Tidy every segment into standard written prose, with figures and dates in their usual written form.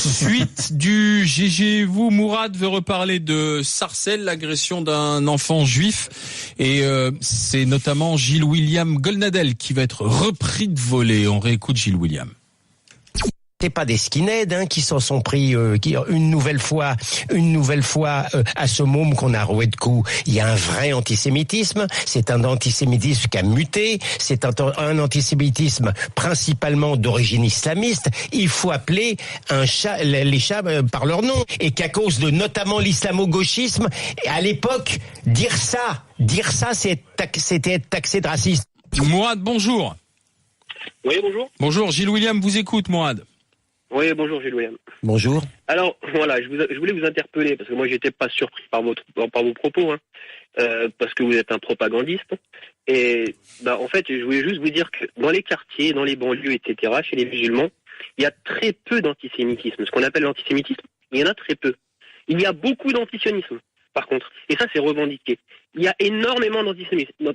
Suite du GG, Mourad veut reparler de Sarcelles, l'agression d'un enfant juif. Et c'est notamment Gilles William Golnadel qui va être repris de volée. On réécoute Gilles William. C'est pas des skinheads qui s'en sont pris une nouvelle fois à ce môme qu'on a roué de coups. Il y a un vrai antisémitisme, c'est un antisémitisme qui a muté, c'est un antisémitisme principalement d'origine islamiste. Il faut appeler les chats par leur nom, et qu'à cause de notamment l'islamo-gauchisme, à l'époque, dire ça c'était être taxé de raciste. Mourad, bonjour. Oui, bonjour. Bonjour, Gilles William vous écoute, Mourad. Oui, bonjour Gilles William. Bonjour. Alors, voilà, je voulais vous interpeller, parce que moi, j'étais pas surpris par vos propos, parce que vous êtes un propagandiste. Et, en fait, je voulais juste vous dire que dans les quartiers, dans les banlieues, etc., chez les musulmans, il y a très peu d'antisémitisme. Ce qu'on appelle l'antisémitisme, il y en a très peu. Il y a beaucoup d'antisionisme, par contre. Et ça, c'est revendiqué. Il y a énormément d'antisionisme. Et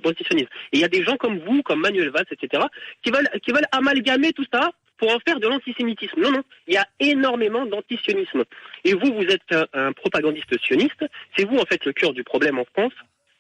il y a des gens comme vous, comme Manuel Valls, etc., qui veulent amalgamer tout ça pour en faire de l'antisémitisme. Non, il y a énormément d'antisionisme. Et vous êtes un propagandiste sioniste. C'est vous, en fait, le cœur du problème en France.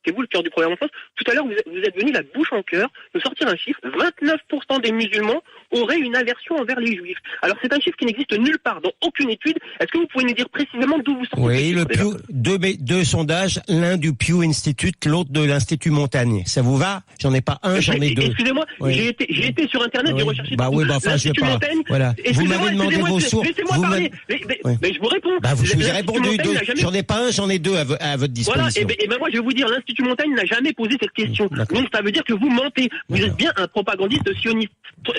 C'est vous le cœur du problème en France. Tout à l'heure, vous êtes venu la bouche en cœur de sortir un chiffre. 29% des musulmans auraient une aversion envers les juifs. Alors, c'est un chiffre qui n'existe nulle part, dans aucune étude. Est-ce que vous pouvez nous dire précisément d'où vous sortez? Oui, deux sondages, l'un du Pew Institute, l'autre de l'Institut Montaigne. Ça vous va? J'en ai pas un, j'en ai deux. Excusez-moi, oui. j'ai été sur Internet, j'ai recherché l'Institut Montaigne. Voilà. Vous m'avez demandé vos sources. Laissez-moi parler. Mais je vous réponds. Je vous ai répondu deux. J'en ai pas un, j'en ai deux à votre disposition. Voilà, et moi, je vais vous dire, l'Institut Montaigne n'a jamais posé cette question. Donc, ça veut dire que vous mentez. Vous êtes bien un propagandiste sioniste.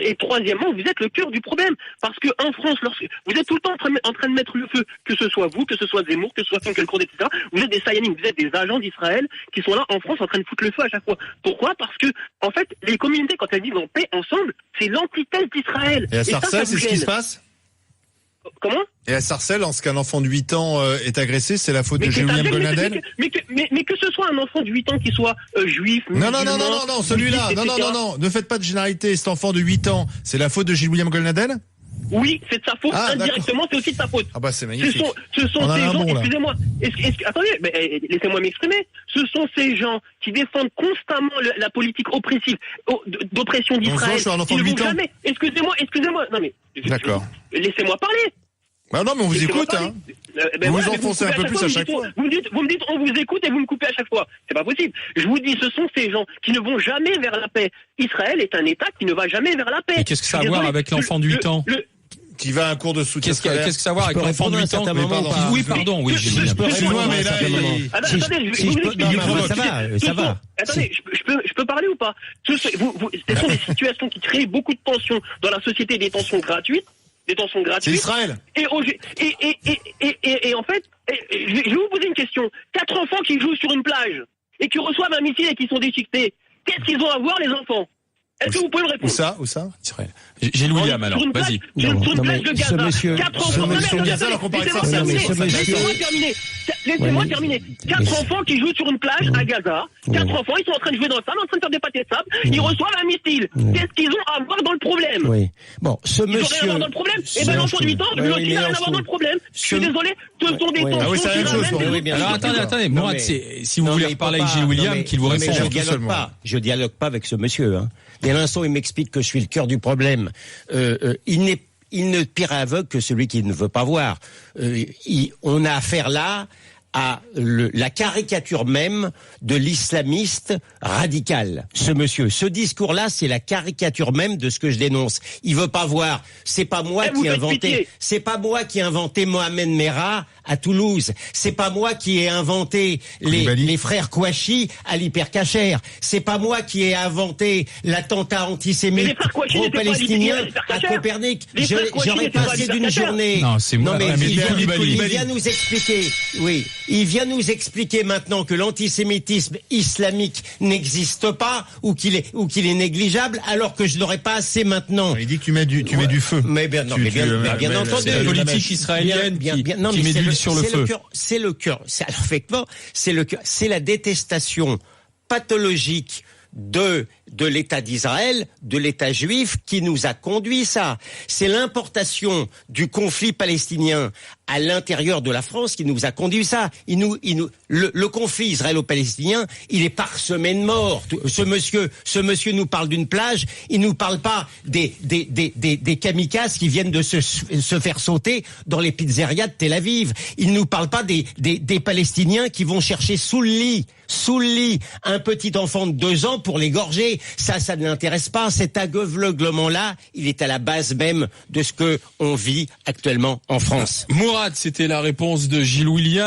Et troisièmement, vous êtes le cœur du problème. Parce que en France, vous êtes tout le temps en train de mettre le feu, que ce soit vous, que ce soit Zemmour, que ce soit Finkielkraut, etc. Vous êtes des Sayanim, vous êtes des agents d'Israël qui sont là en France en train de foutre le feu à chaque fois. Pourquoi? Parce que, en fait, les communautés, quand elles vivent en paix ensemble, c'est l'antithèse d'Israël. Et à Sarcelles, c'est ce qui se passe? Comment? Et à Sarcelles, lorsqu'un enfant de 8 ans est agressé, c'est la faute de Gilles William Golnadel? Mais que ce soit un enfant de 8 ans qui soit juif, Non, celui-là, non, ne faites pas de généralité. Cet enfant de 8 ans, c'est la faute de Gilles William Golnadel? Oui, c'est de sa faute, indirectement, c'est aussi de sa faute. Ah bah c'est magnifique. Ce sont ces gens, excusez-moi, attendez, laissez-moi m'exprimer. Ce sont ces gens qui défendent constamment la politique oppressive, d'oppression d'Israël. Je suis un enfant de 8 ans. Excusez-moi, non mais... D'accord. Laissez-moi parler. Bah non, mais on vous écoute, vous vous enfoncez un peu plus à chaque fois. Vous me dites, on vous écoute et vous me coupez à chaque fois. C'est pas possible. Je vous dis, ce sont ces gens qui ne vont jamais vers la paix. Israël est un État qui ne va jamais vers la paix. Mais qu'est-ce que ça a à voir avec l'enfant de 8 ans? Qui va à un cours de soutien scolaire. Qu'est-ce que ça a à voir avec l'enfant de 8 ans? Oui, pardon, oui. Je peux répondre, mais là, ça va. Attendez, je peux parler ou pas? Ce sont des situations qui créent beaucoup de tensions dans la société, des tensions gratuites. C'est Israël. Et en fait, je vais vous poser une question. 4 enfants qui jouent sur une plage et qui reçoivent un missile et qui sont déchiquetés, qu'est-ce qu'ils ont à voir, les enfants? Est-ce que vous pouvez me répondre? Où ça? Gilles William, alors, vas-y. Sur une plage de Gaza. 4 enfants. Laissez-moi terminer. 4 enfants qui jouent sur une plage à Gaza. 4 enfants, ils sont en train de jouer dans le sable, en train de faire des pâtés de sable. Ils reçoivent un missile. Qu'est-ce qu'ils ont à voir dans le problème? Oui. Bon, ce monsieur. Ils ont rien à voir dans le problème. Et ben, l'enfant de 8 ans, lui aussi, n'a rien à voir dans le problème. Je suis désolé. Ce sont des tensions. Ah oui, c'est la même chose. Alors, attendez. Mourad, si vous voulez reparler avec Gilles William, qu'il vous réponde. Je dialogue pas avec ce monsieur, Dès l'instant, il m'explique que je suis le cœur du problème. Il ne pire aveugle que celui qui ne veut pas voir. On a affaire là à la caricature même de l'islamiste radical. Ce monsieur, ce discours-là, c'est la caricature même de ce que je dénonce. Il veut pas voir. C'est pas moi qui ai inventé Mohamed Merah à Toulouse. C'est pas moi qui ai inventé les frères Kouachi à l'Hypercacher. C'est pas moi qui ai inventé l'attentat antisémite pro-palestinien à Copernic. J'aurais passé d'une journée. Non, c'est moi. Il vient nous expliquer. Oui. Il vient nous expliquer maintenant que l'antisémitisme islamique n'existe pas ou qu'il est négligeable, alors que je n'aurais pas assez maintenant. Il dit que tu mets du feu. Mais bien entendu. C'est la politique israélienne qui met de l'huile sur le feu. C'est le cœur. C'est la détestation pathologique de l'État d'Israël, de l'État juif, qui nous a conduit ça. C'est l'importation du conflit palestinien à l'intérieur de la France qui nous a conduit ça. Le conflit israélo-palestinien, il est parsemé de morts. Ce monsieur nous parle d'une plage, il nous parle pas des kamikazes qui viennent de se faire sauter dans les pizzerias de Tel Aviv. Il nous parle pas des Palestiniens qui vont chercher sous le lit, un petit enfant de 2 ans pour l'égorger. Ça ne l'intéresse pas. Cet aveuglement-là, il est à la base même de ce que on vit actuellement en France. Mourad, c'était la réponse de Gilles William.